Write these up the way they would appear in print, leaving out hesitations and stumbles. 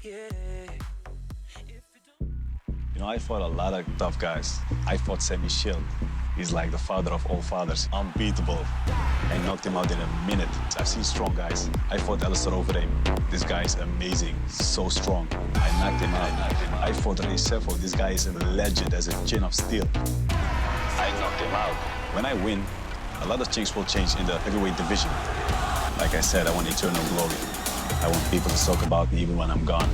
You know, I fought a lot of tough guys. I fought Sammy Shield. He's like the father of all fathers, unbeatable. I knocked him out in a minute. I've seen strong guys. I fought Alistair Overeem. This guy is amazing, so strong. I knocked him out. I fought Ray Sefo. This guy is a legend, as a chin of steel. I knocked him out. When I win, a lot of things will change in the heavyweight division. Like I said, I want eternal glory. I want people to talk about me even when I'm gone.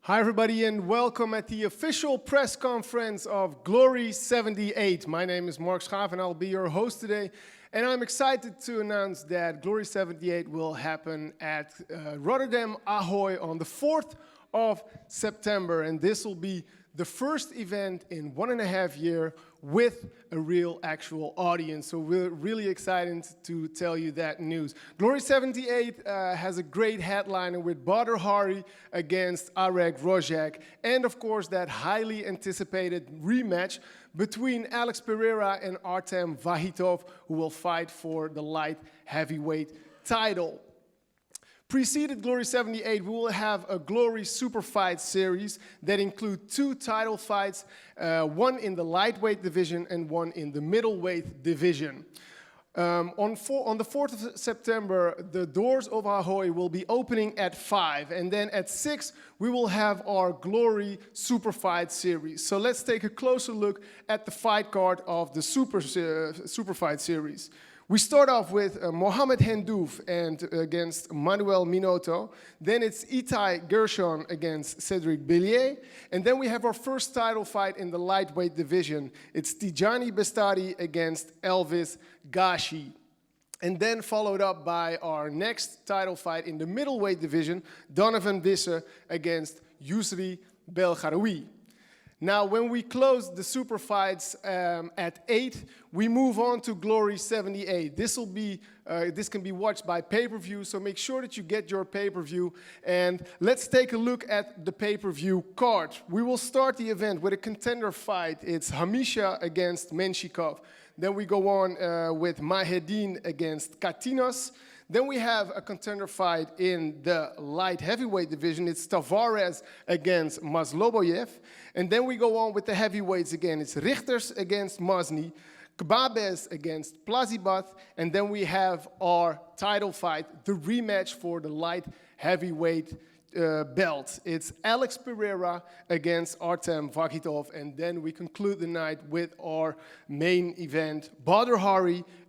Hi everybody and welcome at the official press conference of Glory 78. My name is Mark Schaaf and I'll be your host today. And I'm excited to announce that Glory 78 will happen at Rotterdam Ahoy on the 4th of September. And this will be the first event in 1.5 years with a real actual audience. So we're really excited to tell you that news. Glory 78 has a great headliner with Badr against Wrzosek. And of course that highly anticipated rematch between Alex Pereira and Artem Vahitov, who will fight for the light heavyweight title. Preceded Glory 78, we will have a Glory Super Fight series that include 2 title fights, one in the lightweight division and one in the middleweight division. On the 4th of September, the doors of Ahoy will be opening at 5, and then at 6, we will have our Glory Super Fight series. So let's take a closer look at the fight card of the Super Fight series. We start off with Mohamed Hendouf against Manuel Minoto. Then it's Itai Gershon against Cedric Billier. And then we have our first title fight in the lightweight division. It's Tijani Bestari against Elvis Gashi. And then followed up by our next title fight in the middleweight division, Donovan Wisse against Yusri Belgaroui. Now, when we close the super fights at 8, we move on to Glory 78. This can be watched by pay-per-view, so make sure that you get your pay-per-view. And let's take a look at the pay-per-view card. We will start the event with a contender fight. It's Hamisha against Menshikov. Then we go on with Mahedin against Katinos. Then we have a contender fight in the light heavyweight division. It's Tavares against Masloboyev. And then we go on with the heavyweights again. It's Richters against Masny, Kbabez against Plazibat. And then we have our title fight, the rematch for the light heavyweight belt. It's Alex Pereira against Artem Vahitov. And then we conclude the night with our main event, Badr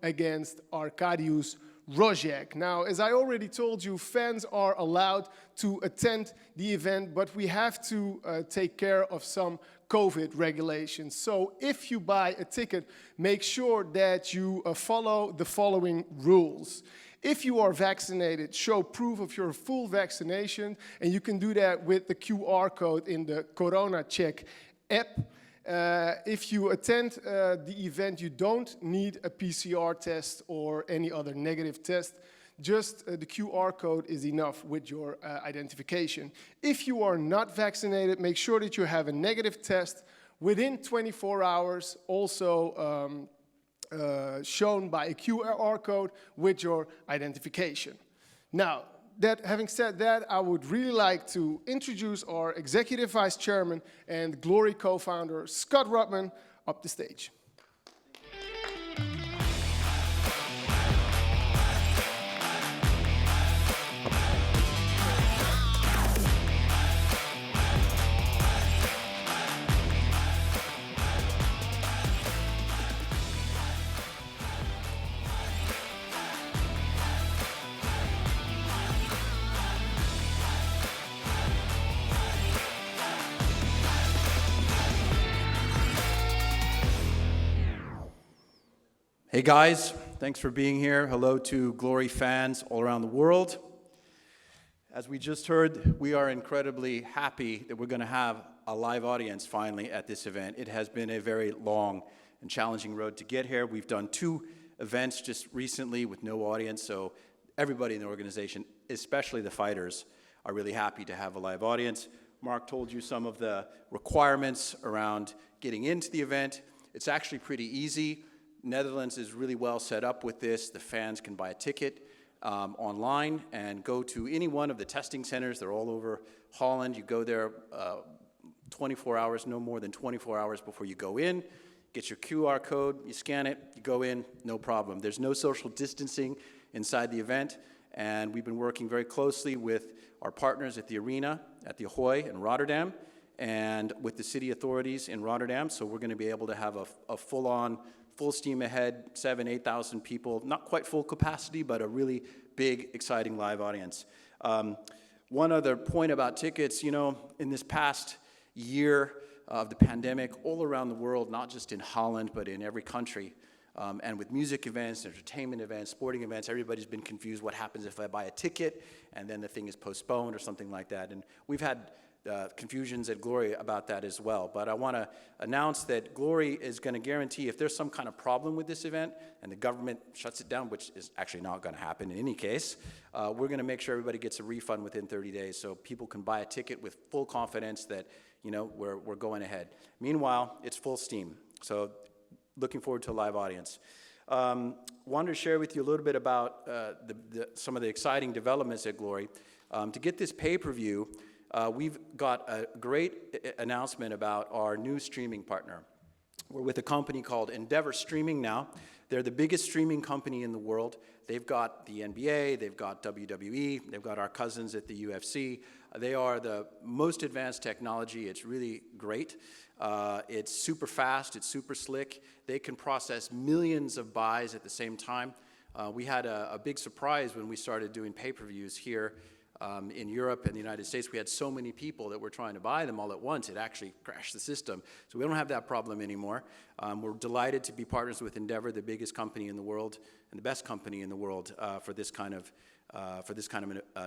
against Arkadiusz Wrzosek. Now, as I already told you, fans are allowed to attend the event, but we have to take care of some COVID regulations. So if you buy a ticket, make sure that you follow the following rules. If you are vaccinated, show proof of your full vaccination, and you can do that with the QR code in the Corona Check app. If you attend the event, you don't need a PCR test or any other negative test. Just the QR code is enough with your identification. If you are not vaccinated, make sure that you have a negative test within 24 hours, also shown by a QR code with your identification. Now, having said that, I would really like to introduce our Executive Vice Chairman and Glory co-founder, Scott Rutman, up the stage. Hey guys, thanks for being here. Hello to Glory fans all around the world. As we just heard, we are incredibly happy that we're going to have a live audience finally at this event. It has been a very long and challenging road to get here. We've done 2 events just recently with no audience, so everybody in the organization, especially the fighters, are really happy to have a live audience. Mark told you some of the requirements around getting into the event. It's actually pretty easy. Netherlands is really well set up with this. The fans can buy a ticket. online and go to any one of the testing centers. They're all over Holland. You go there 24 hours, no more than 24 hours before you go in. Get your QR code, you scan it, you go in, no problem. There's no social distancing inside the event, and we've been working very closely with our partners at the arena, at the Ahoy in Rotterdam, and with the city authorities in Rotterdam, so we're going to be able to have a full-on, full steam ahead, 7,000, 8,000 people, not quite full capacity, but a really big, exciting live audience. One other point about tickets, you know, in this past year of the pandemic, all around the world, not just in Holland, but in every country, and with music events, entertainment events, sporting events, everybody's been confused what happens if I buy a ticket and then the thing is postponed or something like that. And we've had confusions at Glory about that as well. But I want to announce that Glory is going to guarantee if there's some kind of problem with this event and the government shuts it down, which is actually not going to happen in any case, we're going to make sure everybody gets a refund within 30 days so people can buy a ticket with full confidence that, you know, we're going ahead. Meanwhile, it's full steam. So looking forward to a live audience. Wanted to share with you a little bit about some of the exciting developments at Glory. To get this pay-per-view, we've got a great announcement about our new streaming partner. We're with a company called Endeavor Streaming now. They're the biggest streaming company in the world. They've got the NBA, they've got WWE, they've got our cousins at the UFC. They are the most advanced technology. It's really great. It's super fast, it's super slick. They can process millions of buys at the same time. We had a big surprise when we started doing pay-per-views here in Europe and the United States. We had so many people that were trying to buy them all at once, it actually crashed the system. So we don't have that problem anymore. We're delighted to be partners with Endeavor, the biggest company in the world and the best company in the world for this kind of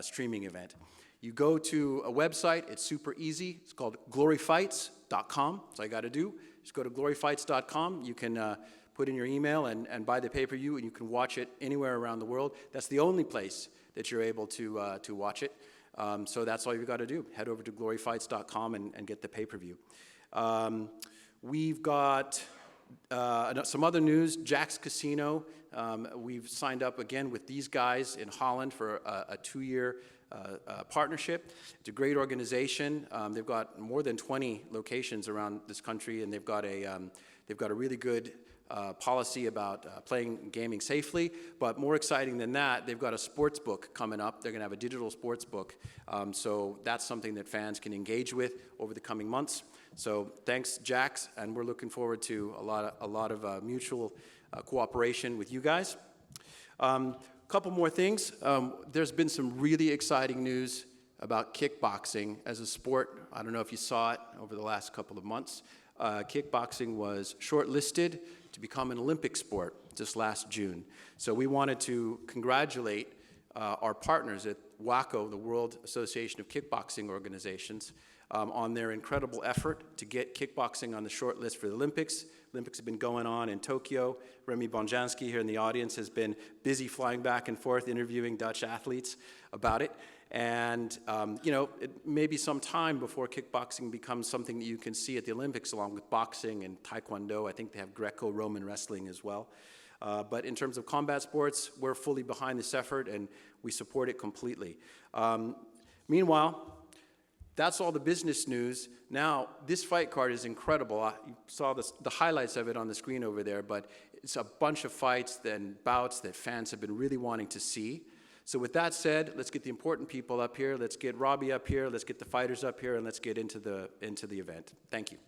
streaming event. You go to a website, it's super easy. It's called gloryfights.com. That's all you got to do. Just go to gloryfights.com. You can put in your email and buy the pay-per-view, and you can watch it anywhere around the world. That's the only place that you're able to watch it. So that's all you've got to do. Head over to gloryfights.com and get the pay-per-view. We've got some other news. Jack's Casino. We've signed up again with these guys in Holland for a 2-year partnership. It's a great organization. They've got more than 20 locations around this country, and they've got a really good policy about playing gaming safely, but more exciting than that, they've got a sports book coming up. They're going to have a digital sports book, so that's something that fans can engage with over the coming months. So thanks, Jax, and we're looking forward to a lot of mutual cooperation with you guys. Couple more things. There's been some really exciting news about kickboxing as a sport. I don't know if you saw it over the last couple of months. Kickboxing was shortlisted to become an Olympic sport just last June. So we wanted to congratulate our partners at WACO, the World Association of Kickboxing Organizations, on their incredible effort to get kickboxing on the short list for the Olympics. Olympics have been going on in Tokyo. Remy Bonjanski here in the audience has been busy flying back and forth interviewing Dutch athletes about it. And, you know, it may be some time before kickboxing becomes something that you can see at the Olympics along with boxing and taekwondo. I think they have Greco-Roman wrestling as well. But in terms of combat sports, we're fully behind this effort and we support it completely. Meanwhile, that's all the business news. Now, this fight card is incredible. You saw the highlights of it on the screen over there, but it's a bunch of fights and bouts that fans have been really wanting to see. So with that said, let's get the important people up here. Let's get Robbie up here. Let's get the fighters up here, and let's get into the event. Thank you.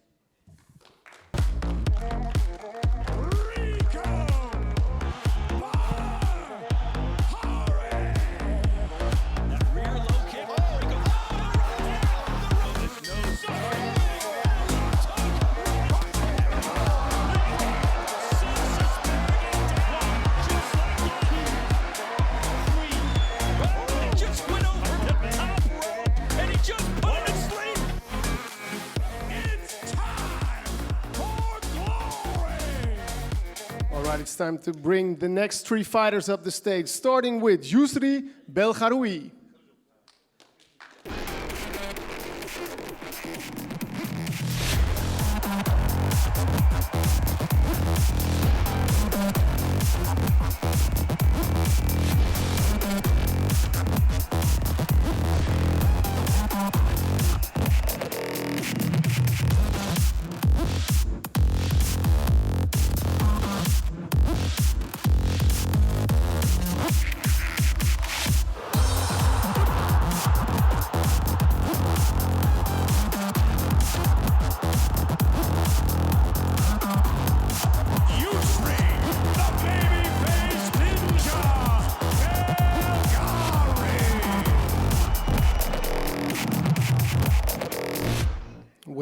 It's time to bring the next 3 fighters up the stage, starting with Yusri Belgaroui.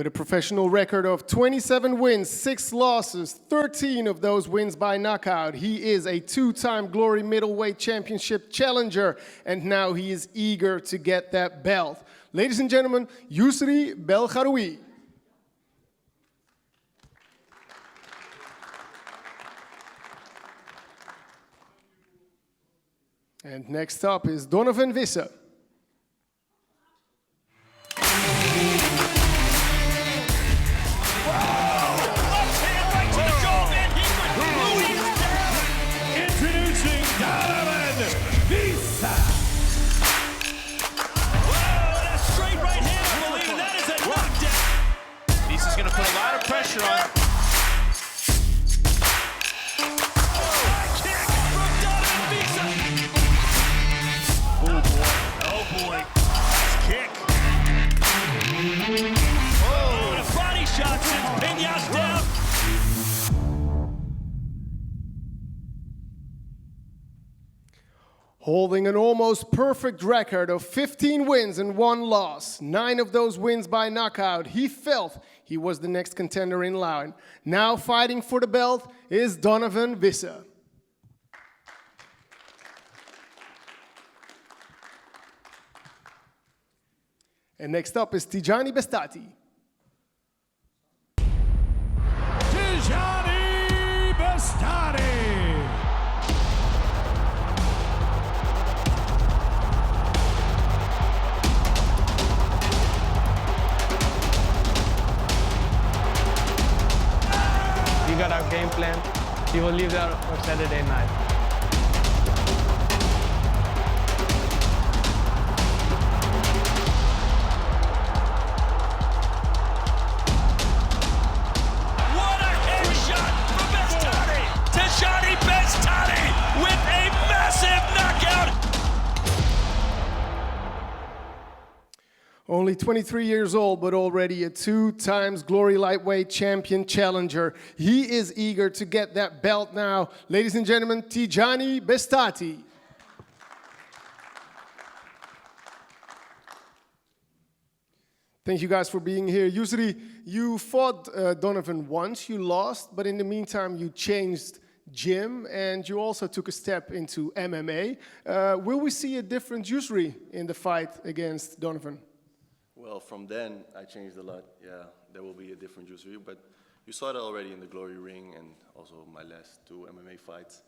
With a professional record of 27 wins, 6 losses, 13 of those wins by knockout, he is a 2-time Glory Middleweight Championship challenger, and now he is eager to get that belt. Ladies and gentlemen, Yusri Belgaroui. And next up is Donovan Wisse. Pressure on. Kick from Donovan Wisse. Oh boy. Oh boy. Nice kick. Oh, and a body shot sends Peñas down. Holding an almost perfect record of 15 wins and 1 loss, 9 of those wins by knockout, he felt he was the next contender in line. Now fighting for the belt is Donovan Wisse. And next up is Tijani Bestati. Tijani Bestati. We got our game plan. We will leave there on Saturday night. What a headshot from Bestati! Tijani Bestati with a massive knockout! Only 23 years old, but already a 2-times Glory Lightweight Champion challenger. He is eager to get that belt now. Ladies and gentlemen, Tijani Bestati. Thank you guys for being here. Usually, you fought Donovan once, you lost, but in the meantime, you changed gym and you also took a step into MMA. Will we see a different usury in the fight against Donovan? Well, from then, I changed a lot. Yeah, there will be a different usury, but you saw that already in the Glory ring and also my last 2 MMA fights.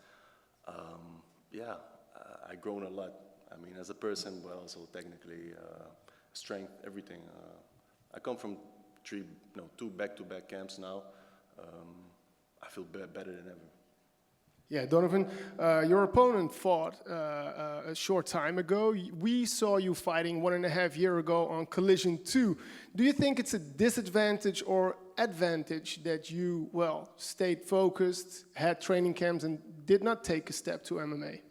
I've grown a lot. I mean, as a person, but also technically, strength, everything. I come from 2 back-to-back camps now. I feel better than ever. Yeah, Donovan, your opponent fought a short time ago. We saw you fighting 1.5 years ago on Collision 2. Do you think it's a disadvantage or advantage that you, well, stayed focused, had training camps, and did not take a step to MMA?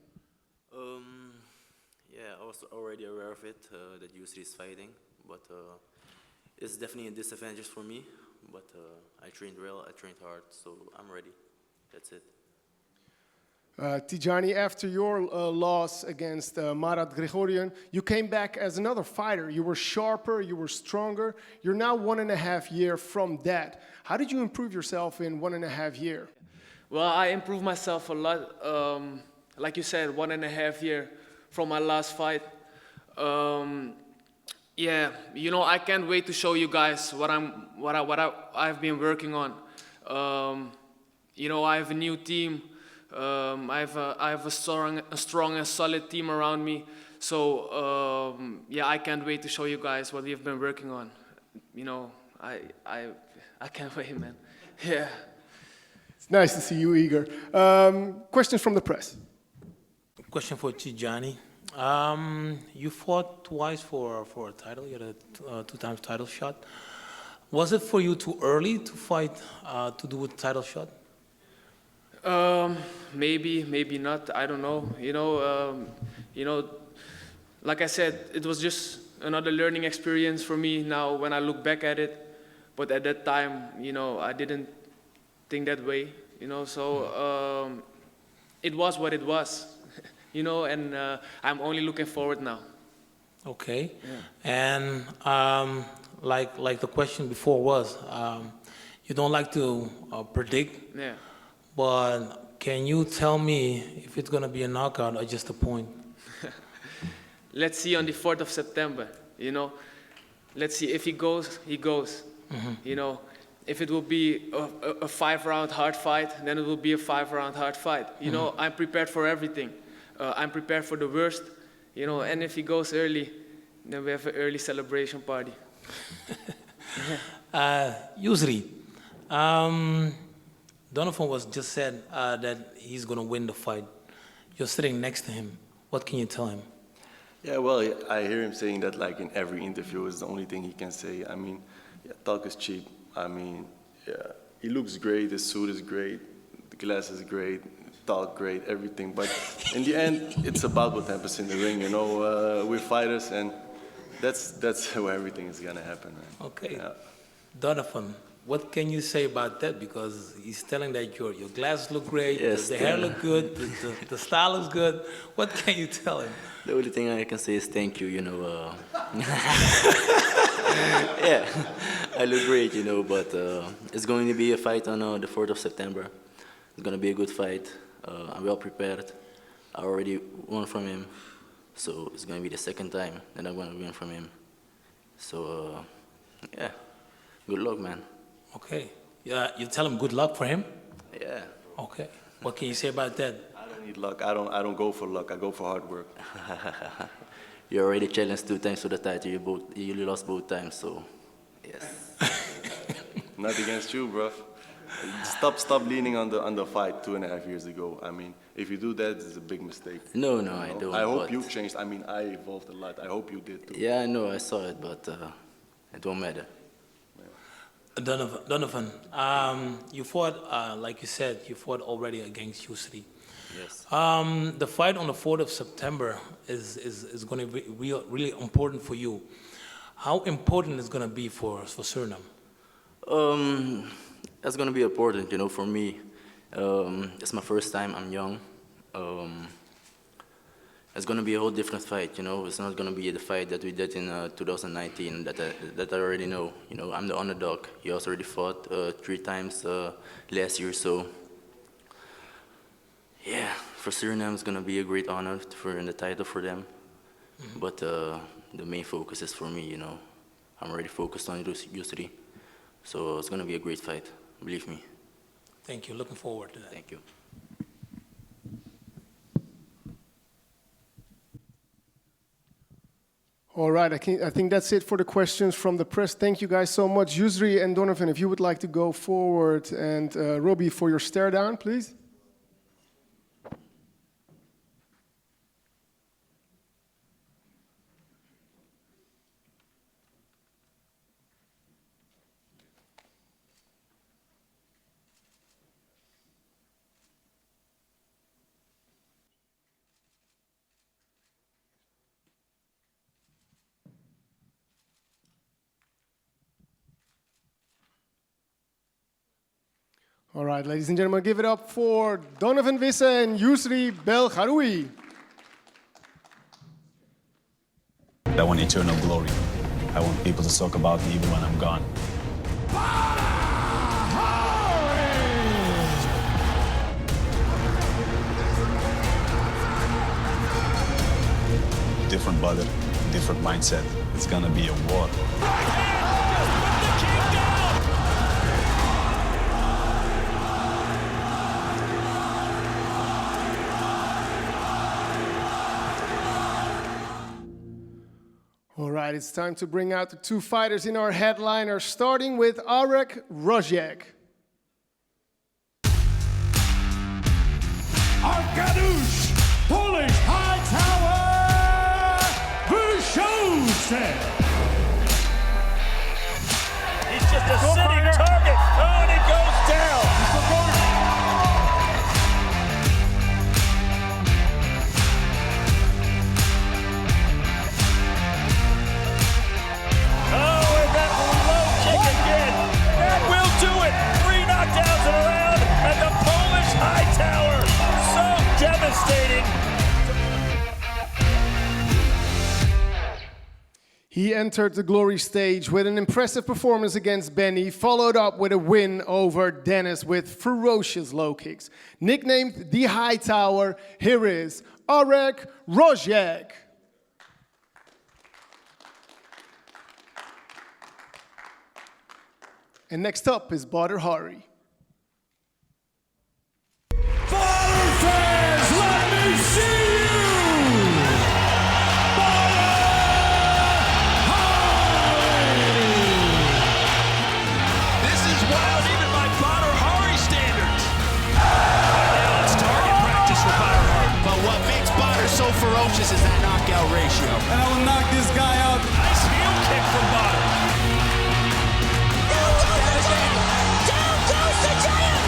Yeah, I was already aware of it, that Yusri is fighting, but it's definitely a disadvantage for me. But I trained well, I trained hard, so I'm ready. That's it. Tijani, after your loss against Marat Grigorian, you came back as another fighter. You were sharper, you were stronger. You're now 1.5 years from that. How did you improve yourself in 1.5 years? Well, I improved myself a lot. Like you said, 1.5 years from my last fight. Yeah, you know, I can't wait to show you guys what I've been working on. You know, I have a new team. I have a strong and solid team around me. So yeah, I can't wait to show you guys what we've been working on. You know, I can't wait, man. Yeah. It's nice to see you eager. Questions from the press. Question for Tijani. You fought twice for a title. You had a 2-time title shot. Was it for you too early to fight to do a title shot? Maybe, maybe not. I don't know. You know, like I said, it was just another learning experience for me now when I look back at it. But at that time, you know, I didn't think that way. You know, so it was what it was. You know, and I'm only looking forward now. Okay. Yeah. And like the question before was, you don't like to predict, Yeah. but can you tell me if it's gonna be a knockout or just a point? Let's see on the 4th of September, you know. Let's see if he goes, he goes. You know, if it will be a 5-round hard fight, then it will be a 5-round hard fight. You know, I'm prepared for everything. I'm prepared for the worst, you know, and if he goes early, then we have an early celebration party. Usually, Donovan was just said that he's gonna win the fight. You're sitting next to him. What can you tell him? Yeah, well, I hear him saying that like in every interview is the only thing he can say. I mean, yeah, talk is cheap. I mean, yeah, he looks great, his suit is great, the glass is great, talk great, everything. But in the end, it's about what happens in the ring, you know. We're fighters, and that's where everything is gonna happen, man. Okay. Yeah. Donovan, what can you say about that? Because he's telling that your glasses look great, Yes, the hair yeah. look good, the style looks good. What can you tell him? The only thing I can say is thank you, you know. Yeah, I look great, you know, but it's going to be a fight on the 4th of September. It's going to be a good fight. I'm well prepared. I already won from him, so it's going to be the second time that I'm going to win from him. So, yeah, good luck, man. Okay. Yeah, you tell him good luck for him? Yeah. Okay. What can you say about that? I don't need luck. I don't go for luck. I go for hard work. You already challenged 2 times for the title. You lost both times, so yes. Not against you, bro. Stop leaning on the fight 2.5 years ago. I mean, if you do that, it's a big mistake. No, You I know? don't. I hope but- you changed. I mean, I evolved a lot. I hope you did too. Yeah, I know. I saw it, but it don't matter. Donovan, you fought, like you said, you fought already against Yusri. Yes. The fight on the 4th of September is going to be really important for you. How important is going to be for Suriname? That's gonna be important, you know, for me. It's my first time. I'm young. It's gonna be a whole different fight, you know. It's not gonna be the fight that we did in 2019 that I already know. You know, I'm the underdog. He also already fought 3 times last year, so yeah, for Suriname, it's gonna be a great honor to win the title for them. But the main focus is for me, you know. I'm already focused on U3, so it's gonna be a great fight. Believe me. Thank you. Looking forward to that. Thank you. All right, I think that's it for the questions from the press. Thank you guys so much. Yusri and Donovan, if you would like to go forward, and Robbie for your stare down, please. All right, ladies and gentlemen, give it up for Donovan Wisse and Yusri Belgaroui. I want eternal glory. I want people to talk about me even when I'm gone. Different Badr, different mindset. It's gonna be a war. All right, it's time to bring out the 2 fighters in our headliner, starting with Arkadiusz. Arkadiusz, Polish high tower, Wrzosek. He's just a sitting target. Oh, and he goes down. Oh, and that low kick again. That will do it. 3 knockdowns in a round, and the Polish high tower. So devastating. He entered the glory stage with an impressive performance against Benny, followed up with a win over Dennis with ferocious low kicks. Nicknamed the High Tower, here is Wrzosek. And next up is Badr. Badr fans, let me see you! This is wild even by Badr Hari standards. Now it's target practice for Badr Hari. But what makes Badr so ferocious is that knockout ratio. And I will knock this guy out. Nice heel kick from Badr. Down goes the giant!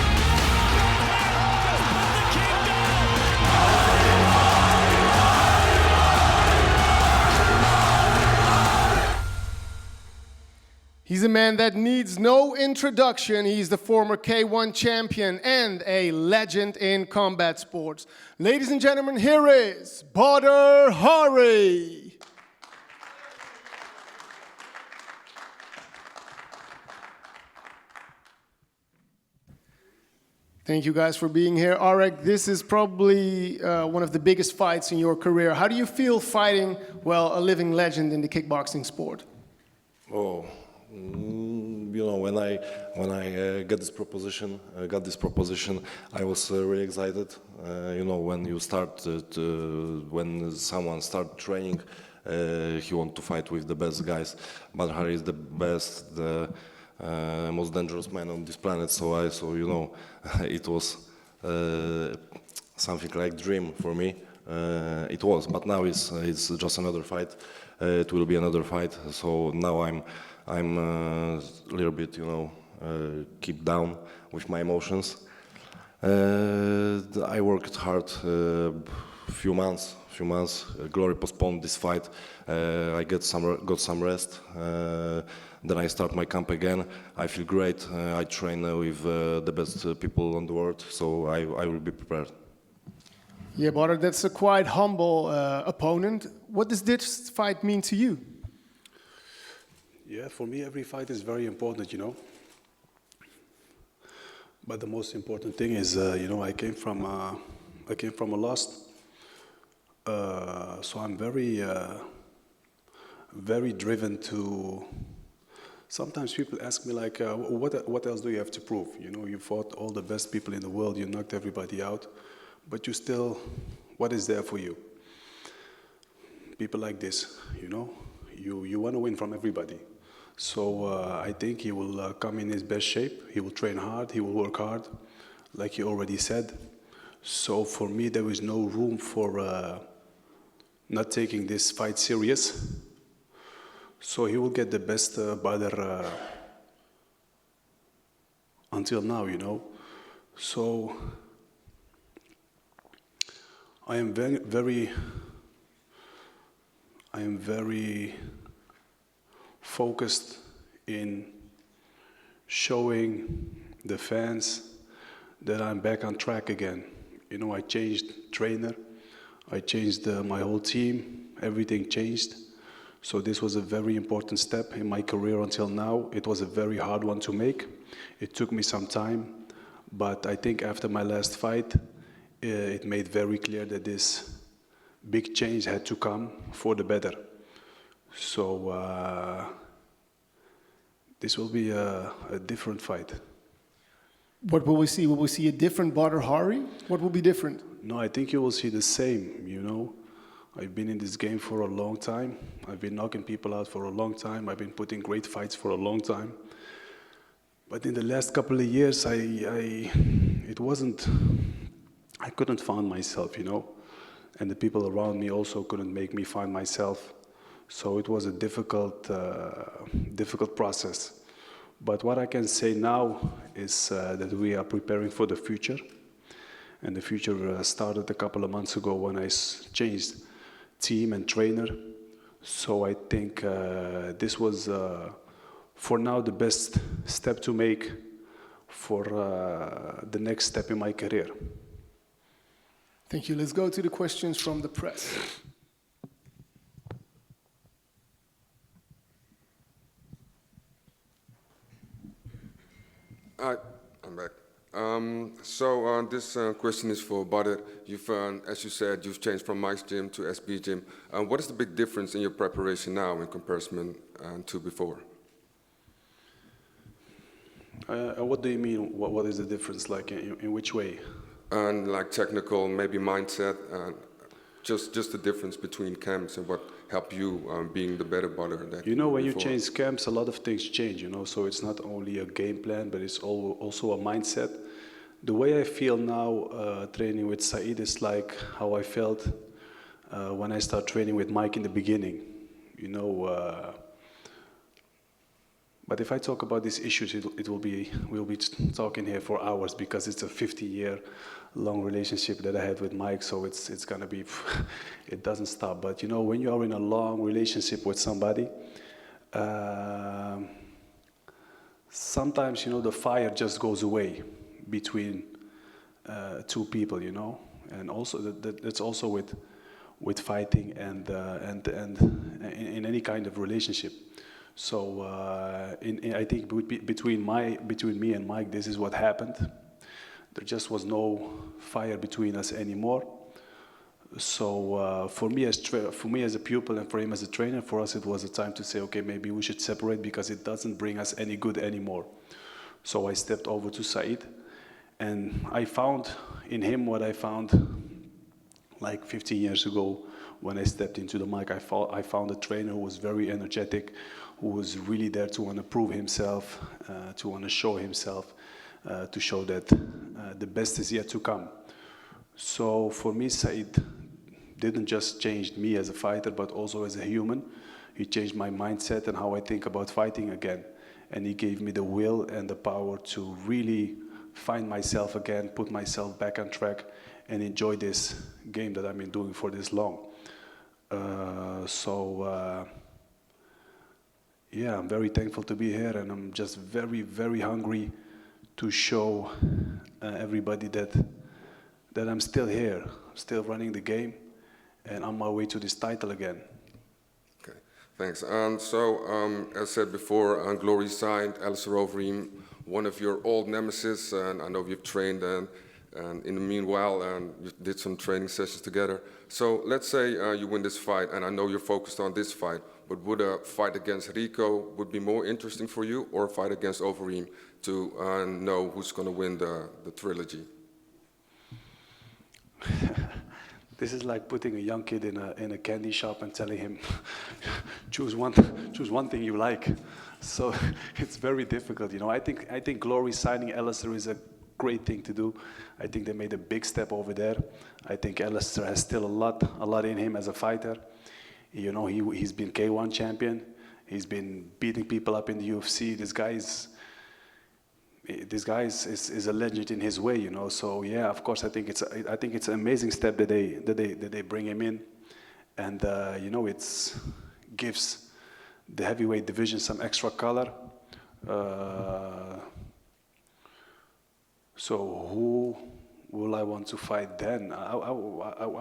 He's a man that needs no introduction. He's the former K1 champion and a legend in combat sports. Ladies and gentlemen, here is Badr Hari. Thank you guys for being here. Arek, this is probably one of the biggest fights in your career. How do you feel fighting, well, a living legend in the kickboxing sport? Oh, you know, when I got this proposition, I was really excited. You know, when you start, when someone start training, he want to fight with the best guys. Badr Hari is the best, the most dangerous man on this planet. So you know, it was something like dream for me. It was, but now it's just another fight. It will be another fight. So now I'm a little bit, you know, keep down with my emotions. I worked hard few months. Glory postponed this fight. I got some rest. Then I start my camp again. I feel great. I train with the best people on the world, so I will be prepared. Yeah, Badr, that's a quite humble opponent. What does this fight mean to you? Yeah, for me, every fight is very important, you know. But the most important thing is, you know, I came from a loss, so I'm very driven to. Sometimes people ask me like, what else do you have to prove? You know, you fought all the best people in the world, you knocked everybody out, but you still, what is there for you? People like this, you know, you want to win from everybody. So I think he will come in his best shape. He will train hard. He will work hard, like you already said. So for me, there is no room for not taking this fight serious. So he will get the best Badr until now, you know. So I am very focused in showing the fans that I'm back on track again. You know, I changed trainer, I changed my whole team, everything changed. So this was a very important step in my career until now. It was a very hard one to make. It took me some time, but I think after my last fight, it made very clear that this big change had to come for the better. So this will be a different fight. What will we see? Will we see a different Badr Hari? What will be different? No, I think you will see the same, you know. I've been in this game for a long time. I've been knocking people out for a long time. I've been putting great fights for a long time. But in the last couple of years, I couldn't find myself, you know. And the people around me also couldn't make me find myself. So it was a difficult process. But what I can say now is that we are preparing for the future. And the future started a couple of months ago when I changed team and trainer. So I think this was, for now, the best step to make for the next step in my career. Thank you. Let's go to the questions from the press. Hi, I'm back. This question is for Badr. You've, as you said, you've changed from Mike's gym to SB gym. What is the big difference in your preparation now in comparison to before? What do you mean? What is the difference? Like in which way? And like technical, maybe mindset, just the difference between camps and what helped you being the better Badr. That you know, when before. you change camps, a lot of things change. You know, so it's not only a game plan, but it's also a mindset. The way I feel now training with Said is like how I felt when I started training with Mike in the beginning. You know. But if I talk about these issues, we'll be talking here for hours because it's a 50-year-long relationship that I had with Mike. So it's gonna be, it doesn't stop. But you know, when you are in a long relationship with somebody, sometimes you know the fire just goes away between two people. You know, and also that's also with fighting and in any kind of relationship. So I think between me and Mike, this is what happened. There just was no fire between us anymore. So for me as a pupil and for him as a trainer, for us it was a time to say, okay, maybe we should separate because it doesn't bring us any good anymore. So I stepped over to Said, and I found in him what I found like 15 years ago when I stepped into the mic. I found a trainer who was very energetic, who was really there to want to prove himself, to want to show himself, to show that the best is yet to come. So for me, Said didn't just change me as a fighter, but also as a human. He changed my mindset and how I think about fighting again. And he gave me the will and the power to really find myself again, put myself back on track, and enjoy this game that I've been doing for this long. Yeah, I'm very thankful to be here, and I'm just very, very hungry to show everybody that I'm still here, still running the game, and on my way to this title again. Okay, thanks. As said before, Glory signed Alistair Overeem, one of your old nemesis, and I know you've trained and in the meanwhile, you did some training sessions together. So let's say you win this fight, and I know you're focused on this fight, but would a fight against Rico would be more interesting for you, or a fight against Overeem to know who's going to win the trilogy? This is like putting a young kid in a candy shop and telling him, choose one thing you like. So it's very difficult, you know. I think Glory signing Alistair is a great thing to do. I think they made a big step over there. I think Alistair has still a lot in him as a fighter. You know, he's been K1 champion. He's been beating people up in the UFC. This guy is a legend in his way, you know. So yeah, of course, I think it's an amazing step that they bring him in, and you know, it gives the heavyweight division some extra color. So who will I want to fight then? I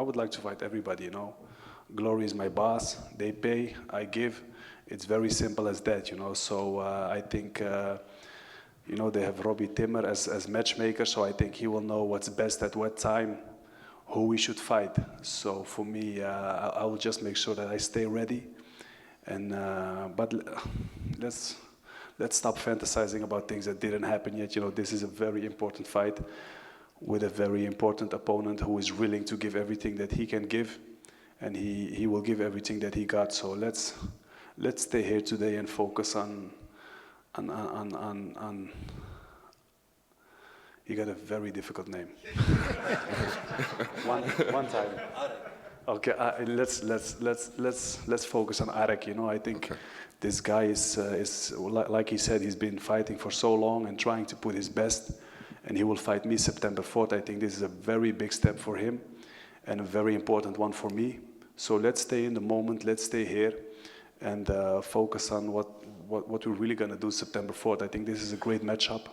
would like to fight everybody, you know. Glory is my boss. They pay, I give. It's very simple as that, you know. So I think, you know, they have Robbie Timmer as matchmaker, so I think he will know what's best at what time, who we should fight. So for me, I will just make sure that I stay ready. And but let's stop fantasizing about things that didn't happen yet. You know, this is a very important fight with a very important opponent who is willing to give everything that he can give, and he will give everything that he got. So let's stay here today and focus on. You got a very difficult name. one time. Okay, let's focus on Arek. You know, I think this guy is like he said, he's been fighting for so long and trying to put his best, and he will fight me September 4th. I think this is a very big step for him, and a very important one for me. So let's stay in the moment. Let's stay here, and focus on what we're really gonna do September 4th. I think this is a great matchup.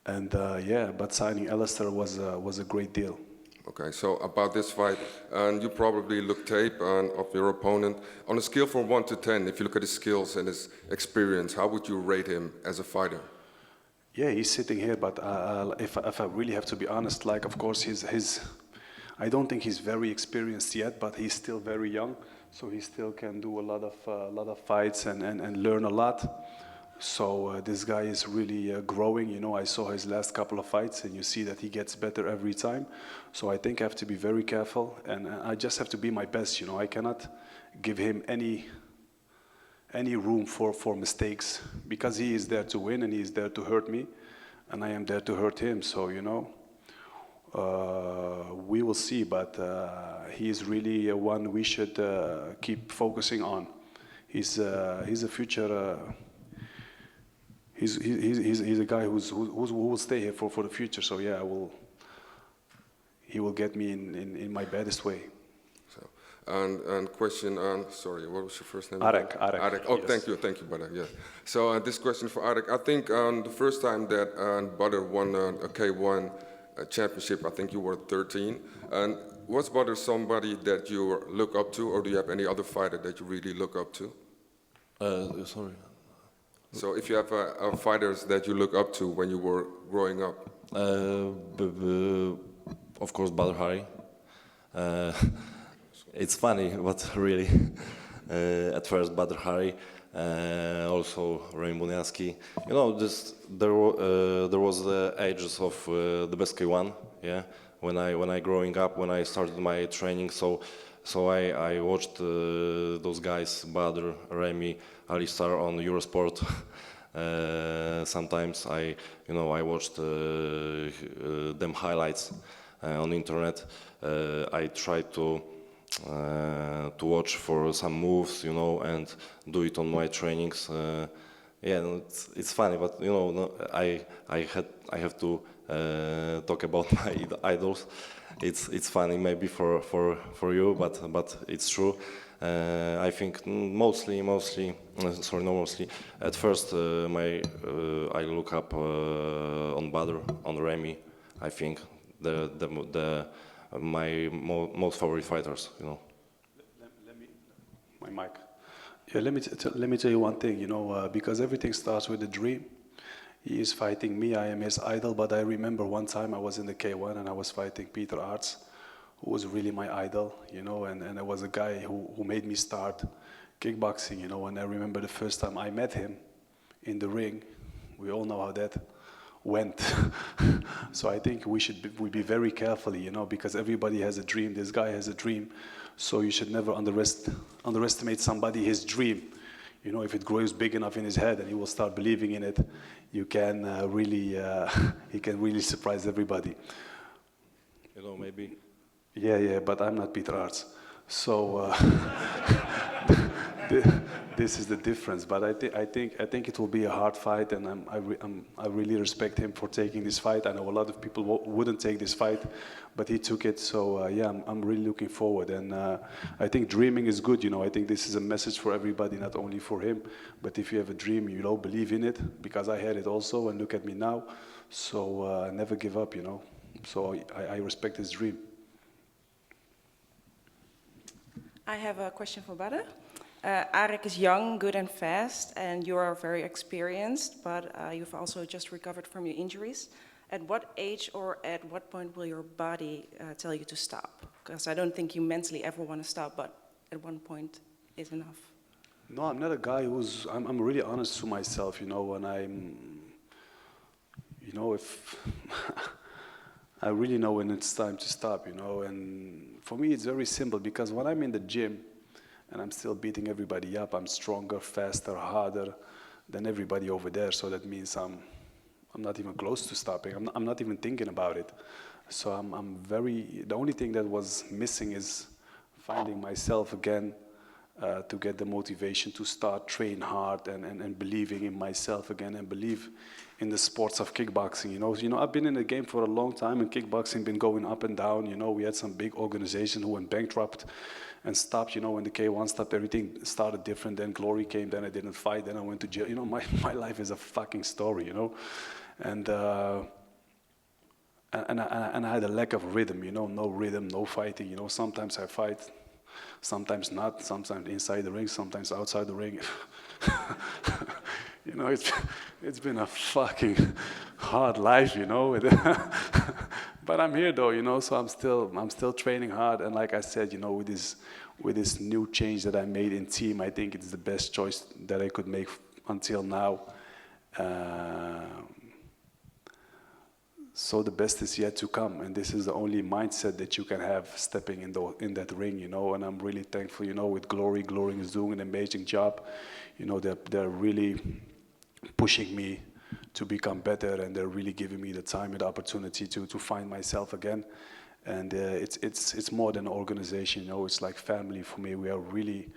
And yeah, but signing Alistair was a great deal. Okay, so about this fight, and you probably look tape of your opponent. On a scale from 1 to 10, if you look at his skills and his experience, how would you rate him as a fighter? Yeah, he's sitting here, but if I really have to be honest, like, of course, I don't think he's very experienced yet, but he's still very young, so he still can do a lot of fights and learn a lot. So this guy is really growing. You know, I saw his last couple of fights, and you see that he gets better every time. So I think I have to be very careful, and I just have to be my best. You know, I cannot give him any room for mistakes, because he is there to win and he is there to hurt me, and I am there to hurt him. So, you know, we will see, but he is really one we should keep focusing on. He's a future. He's a guy who will stay here for the future. So yeah, he will get me in my baddest way. And question on, sorry, what was your first name? Arek. Oh, Yes. thank you, Badr. Yeah. So this question for Arek. I think the first time that Badr won a K1 championship, I think you were 13. And was Badr somebody that you look up to, or do you have any other fighter that you really look up to? Sorry. So if you have fighters that you look up to when you were growing up? Of course, Badr Hari. It's funny, but really, at first Badr Hari, also Remy Buniacki. You know, there was the ages of the best K1, yeah. When I growing up, when I started my training, so I watched those guys, Badr, Remy, Alistar on Eurosport. Sometimes I watched them highlights on the internet. I tried to watch for some moves, you know, and do it on my trainings. Yeah, it's funny, but you know, I have to talk about my idols. It's funny maybe for you, but it's true. I think mostly. At first, I look up on Badr, on Remy. I think my most favorite fighters, you know. My mic. Yeah, let me tell you one thing. You know, because everything starts with a dream. He is fighting me. I am his idol. But I remember one time I was in the K1 and I was fighting Peter Aerts, who was really my idol. You know, and I was a guy who made me start kickboxing. You know, and I remember the first time I met him in the ring. We all know how that went. So I think we be very careful, you know, because everybody has a dream. This guy has a dream, so you should never underestimate somebody, his dream. You know, if it grows big enough in his head and he will start believing in it, you can he can really surprise everybody. You know, maybe. Yeah, but I'm not Peter Aerts, so this is the difference. But I think it will be a hard fight, and I really respect him for taking this fight. I know a lot of people wouldn't take this fight, but he took it. So yeah, I'm really looking forward, and I think dreaming is good. You know, I think this is a message for everybody, not only for him. But if you have a dream, you know, believe in it, because I had it also, and look at me now. So never give up. You know, so I respect his dream. I have a question for Badr. Arek is young, good and fast, and you are very experienced, but you've also just recovered from your injuries. At what age or at what point will your body tell you to stop? Because I don't think you mentally ever want to stop, but at one point is enough. No, I'm not a guy I'm really honest to myself, you know, and if I really know when it's time to stop, you know, and for me it's very simple, because when I'm in the gym and I'm still beating everybody up, I'm stronger, faster, harder than everybody over there, so that means I'm not even close to stopping. I'm not even thinking about it. So the only thing that was missing is finding myself again, to get the motivation to start train hard and believing in myself again, and believe in the sports of kickboxing. You know, I've been in the game for a long time, and kickboxing been going up and down. You know, we had some big organization who went bankrupt and stopped. You know, when the K1 stopped, everything started different. Then Glory came, then I didn't fight, then I went to jail. You know, my life is a fucking story, you know. And I had a lack of rhythm, you know, no rhythm, no fighting. You know, sometimes I fight, sometimes not, sometimes inside the ring, sometimes outside the ring. You know, it's been a fucking hard life, you know. But I'm here though, you know, so I'm still training hard. And like I said, you know, with this new change that I made in team, I think it's the best choice that I could make until now. So the best is yet to come, and this is the only mindset that you can have stepping in that ring, you know. And I'm really thankful, you know, with Glory is doing an amazing job. You know, they're really pushing me to become better, and they're really giving me the time and the opportunity to find myself again. And it's more than an organization, you know. It's like family for me. We are really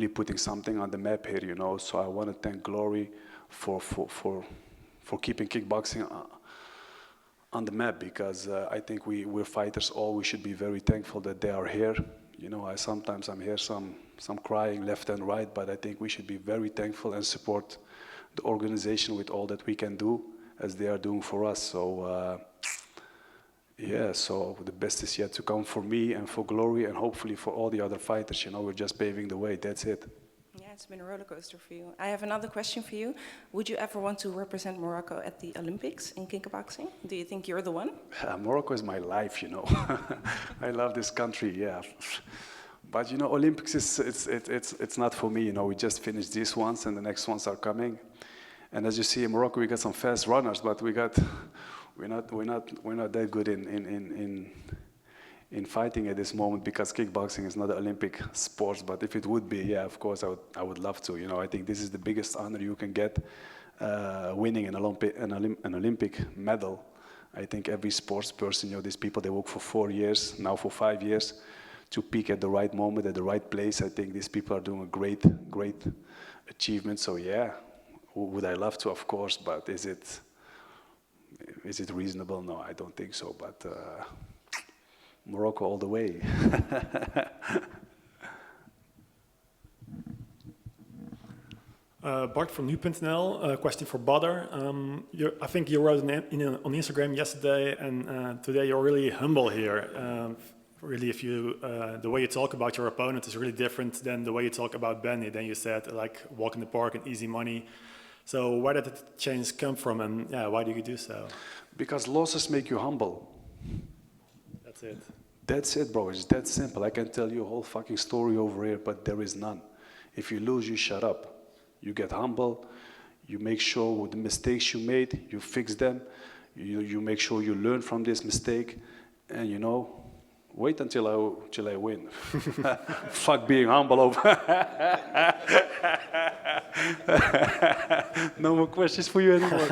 putting something on the map here, you know. So I want to thank Glory for keeping kickboxing on the map, because I think we're fighters all. We should be very thankful that they are here. You know, sometimes I'm here, some crying left and right, but I think we should be very thankful and support the organization with all that we can do, as they are doing for us. So yeah, so the best is yet to come for me and for Glory, and hopefully for all the other fighters. You know, we're just paving the way. That's it. Yeah, it's been a roller coaster for you. I have another question for you. Would you ever want to represent Morocco at the Olympics in kickboxing? Do you think you're the one? Morocco is my life, you know. I love this country, yeah. But you know, Olympics it's not for me. You know, we just finished these ones, and the next ones are coming. And as you see in Morocco, we got some fast runners, but we're not that good in fighting at this moment, because kickboxing is not an Olympic sport. But if it would be, yeah, of course, I would love to. You know, I think this is the biggest honor you can get, winning an Olympic medal. I think every sports person, you know, these people, they work for 4 years, now for 5 years, to peak at the right moment, at the right place. I think these people are doing a great achievement. So yeah, would I love to? Of course, but is it reasonable? No, I don't think so. But Morocco all the way. Bart from Nu.nl, question for Badr. I think you wrote on Instagram yesterday, and today you're really humble here. Really, if you the way you talk about your opponent is really different than the way you talk about Benny. Then you said like walk in the park and easy money. So where did the change come from, and yeah, why do you do so? Because losses make you humble. That's it. That's it, bro. It's that simple. I can tell you a whole fucking story over here, but there is none. If you lose, you shut up. You get humble. You make sure with the mistakes you made, you fix them. You make sure you learn from this mistake, and you know, wait until I win. Fuck being humble over. No more questions for you anymore.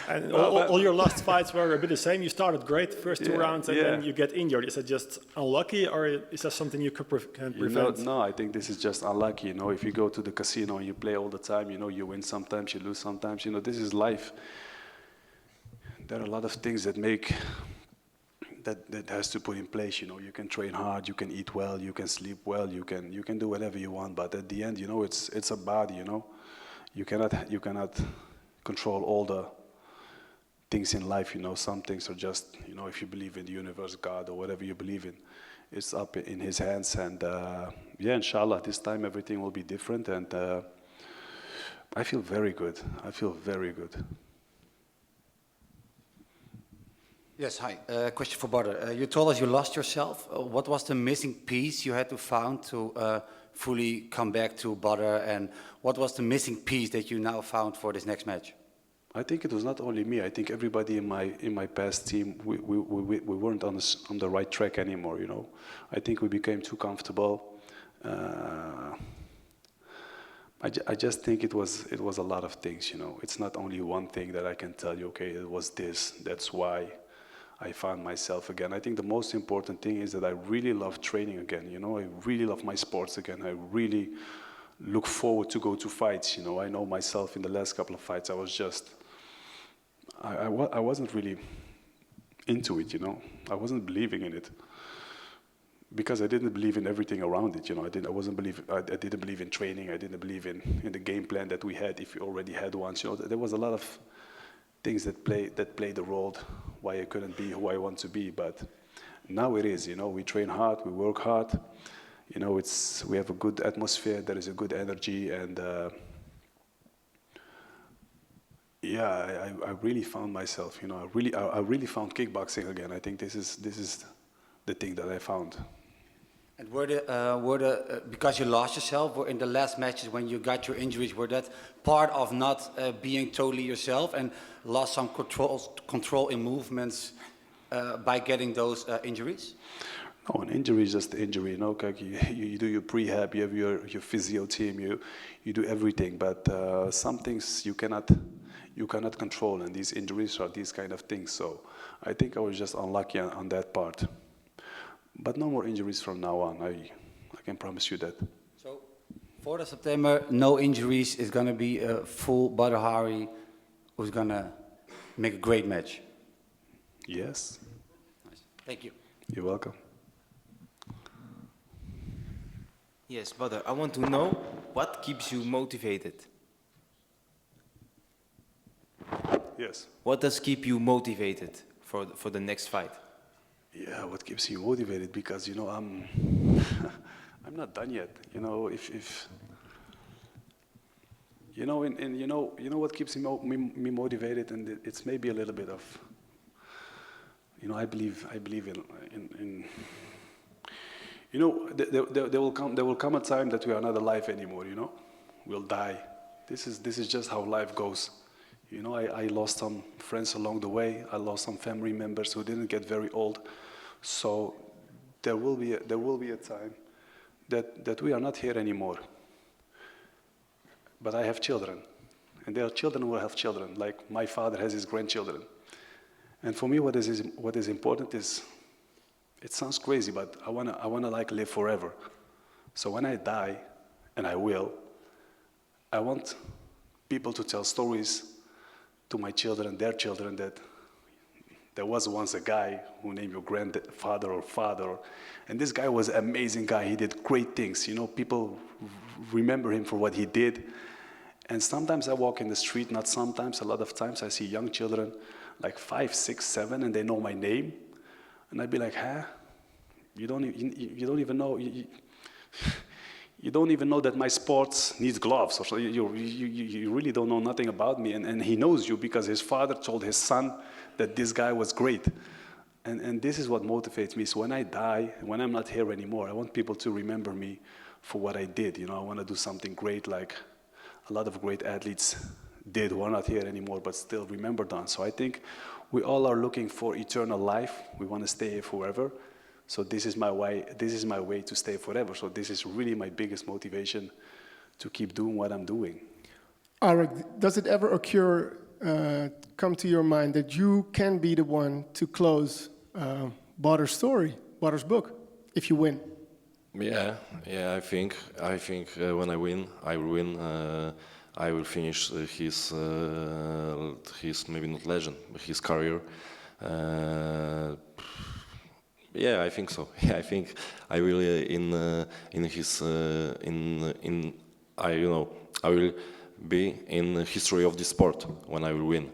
And all your last fights were a bit the same. You started great first two rounds, and then you get injured. Is it just unlucky, or is that something you can prevent? You know, no, I think this is just unlucky. You know, if you go to the casino and you play all the time, you know, you win sometimes, you lose sometimes. You know, this is life. There are a lot of things that make. That has to put in place. You know, you can train hard, you can eat well, you can sleep well, you can do whatever you want. But at the end, you know, it's a body. You know, you cannot control all the things in life. You know, some things are just, you know, if you believe in the universe, God, or whatever you believe in, it's up in His hands. And yeah, inshallah, this time everything will be different. And I feel very good. I feel very good. Yes, hi. Question for Badr. You told us you lost yourself. What was the missing piece you had to find to fully come back to Badr, and what was the missing piece that you now found for this next match? I think it was not only me. I think everybody in my past team, we weren't on the right track anymore. You know, I think we became too comfortable. I just think it was a lot of things. You know, it's not only one thing that I can tell you. Okay, it was this. That's why I found myself again. I think the most important thing is that I really love training again. You know, I really love my sports again. I really look forward to go to fights. You know, I know myself in the last couple of fights, I was just, I wasn't really into it. You know, I wasn't believing in it because I didn't believe in everything around it. You know, I didn't believe in training. I didn't believe in the game plan that we had. If you already had one, you know, there was a lot of things that played the role why I couldn't be who I want to be. But now it is, you know, we train hard, we work hard, you know, we have a good atmosphere, there is a good energy, and Yeah, I really found myself. You know, I really found kickboxing again. I think this is the thing that I found. And because you lost yourself, were in the last matches when you got your injuries, were that part of not being totally yourself and lost some control in movements by getting those injuries? No, an injury is just an injury. You know, you do your prehab, you have your physio team, you do everything. But some things you cannot control, and these injuries are these kind of things. So I think I was just unlucky on that part. But no more injuries from now on. I can promise you that. So 4th of September, no injuries. It's going to be a full Badr Hari who's going to make a great match. Yes. Nice. Thank you. You're welcome. Yes, Badr, I want to know what keeps you motivated. Yes. What does keep you motivated for the next fight? Yeah, what keeps you motivated? Because you know I'm not done yet. You know, if you know, and you know what keeps me motivated, and it's maybe a little bit of, you know, I believe in you know, there will come a time that we are not alive anymore. You know, we'll die. This is just how life goes. You know, I lost some friends along the way. I lost some family members who didn't get very old. So there will be a time that we are not here anymore. But I have children, and there are children who will have children, like my father has his grandchildren. And for me, what is important is, it sounds crazy, but I wanna like live forever. So when I die, and I will, I want people to tell stories to my children, their children, that there was once a guy who named your grandfather or father, and this guy was an amazing guy. He did great things. You know, people remember him for what he did. And sometimes I walk in the street, not sometimes, a lot of times I see young children, like 5, 6, 7, and they know my name. And I'd be like, huh? You don't even know. You don't even know that my sports needs gloves, or so you really don't know nothing about me. And he knows you because his father told his son that this guy was great. And this is what motivates me. So when I die, when I'm not here anymore, I want people to remember me for what I did. You know, I want to do something great, like a lot of great athletes did who are not here anymore, but still remembered on. So I think we all are looking for eternal life. We want to stay here forever. So this is my way to stay forever. So this is really my biggest motivation to keep doing what I'm doing. Arik, does it ever come to your mind that you can be the one to close Badr's story, Badr's book, if you win? Yeah, I think when I win, I will win. I will finish his maybe not legend, but his career. Yeah, I think so. Yeah, I think I will I will be in the history of this sport when I will win,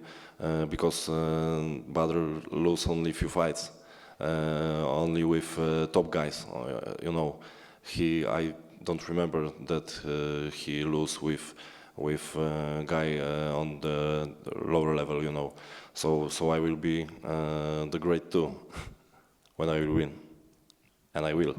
because Badr lose only few fights, only with top guys. You know, I don't remember that he lose with guy on the lower level. You know, so I will be the great too. When I will win, and I will.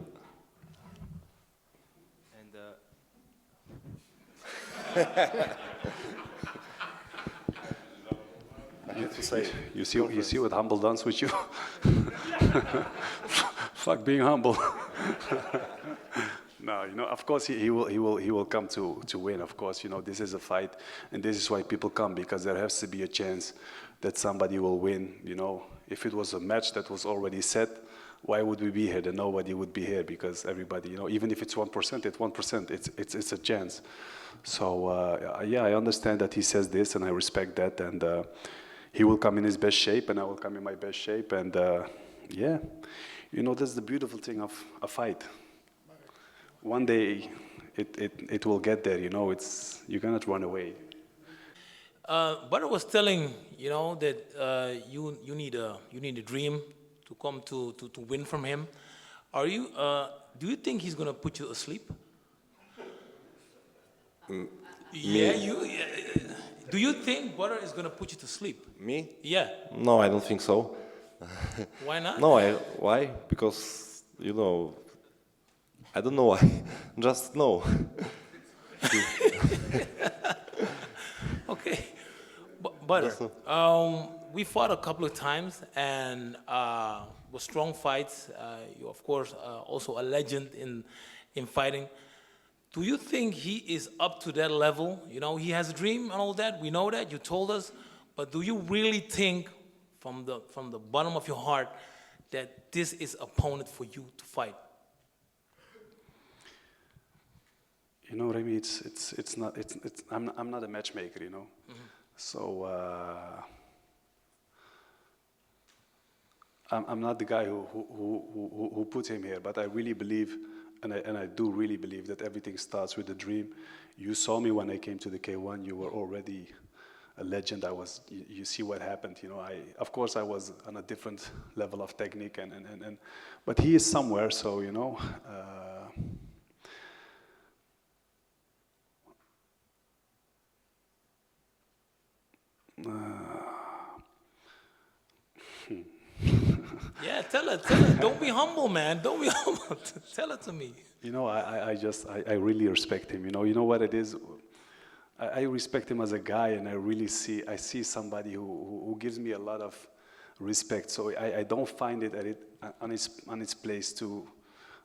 You see what humble does with you? Fuck being humble. No, you know, of course he will come to win. Of course, you know, this is a fight, and this is why people come, because there has to be a chance that somebody will win. You know, if it was a match that was already set, why would we be here? Then nobody would be here, because everybody, you know, even if it's 1%, it's 1%. It's a chance. So yeah, I understand that he says this, and I respect that. And he will come in his best shape, and I will come in my best shape. And yeah, you know, that's the beautiful thing of a fight. One day, it will get there. You know, you cannot run away. Badr was telling, you know, that you need a dream to come to win from him. Do you think he's gonna put you asleep? Yeah, Do you think Badr is gonna put you to sleep? Me? Yeah. No, I don't think so. Why not? No, why? Because, you know, I don't know why. Just no. Okay. Badr, we fought a couple of times and were strong fights. You, of course, also a legend in fighting. Do you think he is up to that level? You know, he has a dream and all that. We know that. You told us. But do you really think, from the bottom of your heart, that this is opponent for you to fight? You know, Remy, it's not. I'm not a matchmaker. You know, so I'm not the guy who put him here. But I really believe. And I do really believe that everything starts with a dream. You saw me when I came to the K1. You were already a legend. You see what happened. You know, of course I was on a different level of technique, but he is somewhere. So you know. Yeah, tell it. Don't be humble, man. Don't be humble. Tell it to me. You know, I really respect him. You know what it is? I respect him as a guy, and I see somebody who gives me a lot of respect. So I don't find it on its place to.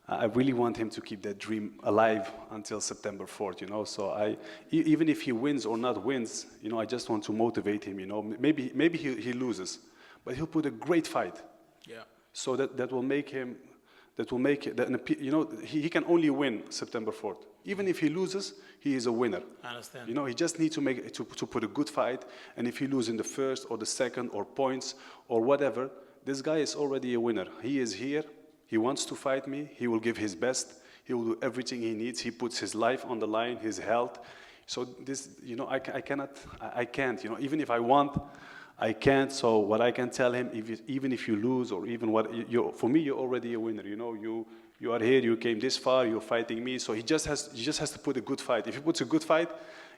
I really want him to keep that dream alive until September 4th. You know, so even if he wins or not wins, you know, I just want to motivate him. You know, maybe he loses, but he'll put a great fight. Yeah. So that will make him. You know, he can only win September 4th. Even if he loses, he is a winner. I understand. You know, he just needs to put a good fight. And if he loses in the first or the second or points or whatever, this guy is already a winner. He is here. He wants to fight me. He will give his best. He will do everything he needs. He puts his life on the line, his health. So this, you know, I can't. You know, even if I want. I can't. So what I can tell him, even if you lose or even for me, you're already a winner. You know, you are here. You came this far. You're fighting me. So he just has to put a good fight. If he puts a good fight,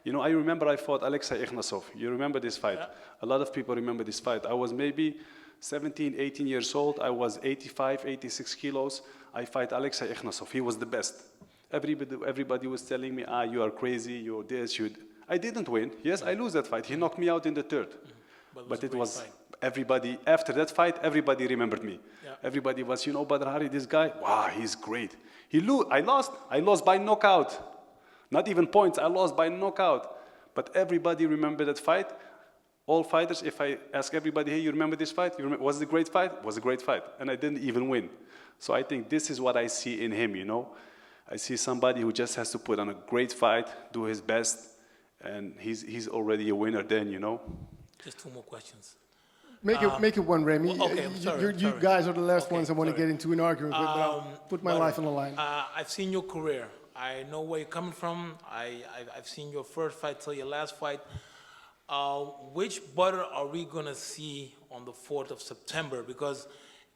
you know, I remember I fought Alexei Ignatov. You remember this fight? Yeah. A lot of people remember this fight. I was maybe 17, 18 years old. I was 85, 86 kilos. I fight Alexei Ignatov. He was the best. Everybody was telling me, you are crazy. You're this. I didn't win. Yes, I lose that fight. He knocked me out in the third. But it was everybody, after that fight, everybody remembered me. Yeah. Everybody was, you know, Badr Hari, this guy, wow, he's great. I lost by knockout. Not even points, I lost by knockout. But everybody remembered that fight. All fighters, if I ask everybody, hey, you remember this fight? Was it a great fight? It was a great fight. And I didn't even win. So I think this is what I see in him, you know. I see somebody who just has to put on a great fight, do his best, and he's already a winner then, you know. Just two more questions. Make it one, Remy. Okay, I'm sorry. You guys are the last ones I want to get into an argument with, but I'll put my life on the line. I've seen your career. I know where you're coming from. I've seen your first fight till your last fight. Which Badr are we going to see on the 4th of September? Because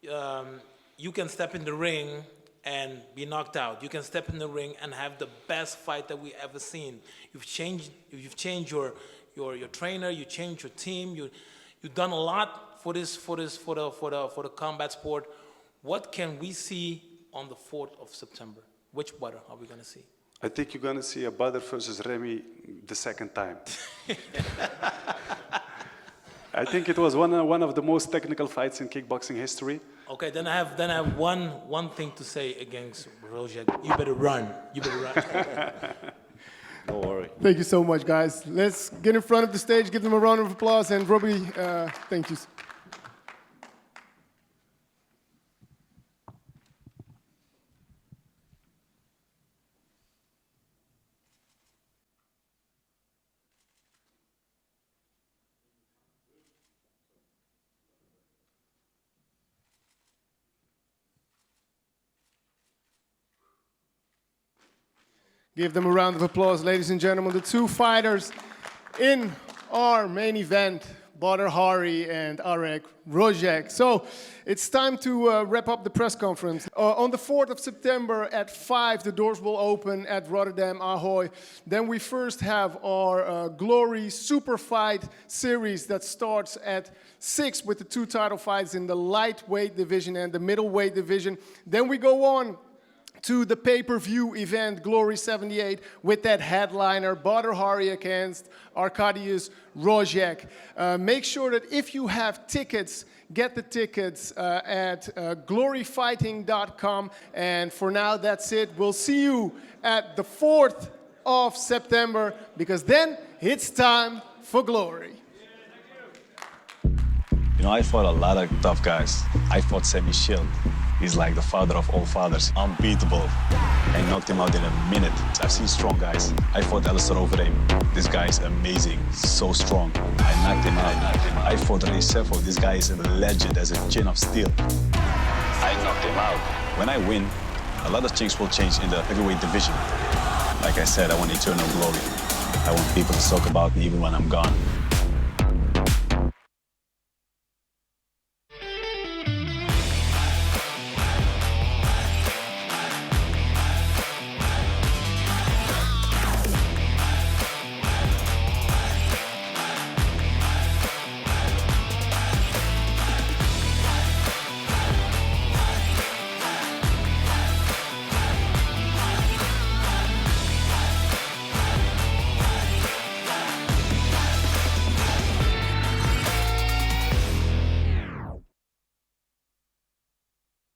you can step in the ring and be knocked out. You can step in the ring and have the best fight that we ever seen. You've changed your trainer, you changed your team, you've done a lot for the combat sport. What can we see on the 4th of September? Which Badr are we gonna see? I think you're gonna see a Badr versus Remy the second time. I think it was one of the most technical fights in kickboxing history. Okay, then I have one thing to say against Wrzosek. You better run. You better run. Don't worry. Thank you so much, guys. Let's get in front of the stage, give them a round of applause, and Robbie, thank you. Give them a round of applause, ladies and gentlemen. The two fighters in our main event, Badr and Wrzosek. So it's time to wrap up the press conference. On the 4th of September at 5, the doors will open at Rotterdam Ahoy. Then we first have our Glory Super Fight series that starts at 6 with the 2 title fights in the lightweight division and the middleweight division. Then we go on to the pay-per-view event, Glory 78, with that headliner, Badr against Arkadiusz Wrzosek. Make sure that if you have tickets, get the tickets at gloryfighting.com. And for now, that's it. We'll see you at the 4th of September, because then it's time for Glory. You know, I fought a lot of tough guys. I fought Sammy Shield. He's like the father of all fathers, unbeatable. I knocked him out in a minute. I've seen strong guys. I fought Alistair Overeem. This guy is amazing, so strong. I knocked him out. I fought Ray Sefo. This guy is a legend, has a chin of steel. I knocked him out. When I win, a lot of things will change in the heavyweight division. Like I said, I want eternal glory. I want people to talk about me even when I'm gone.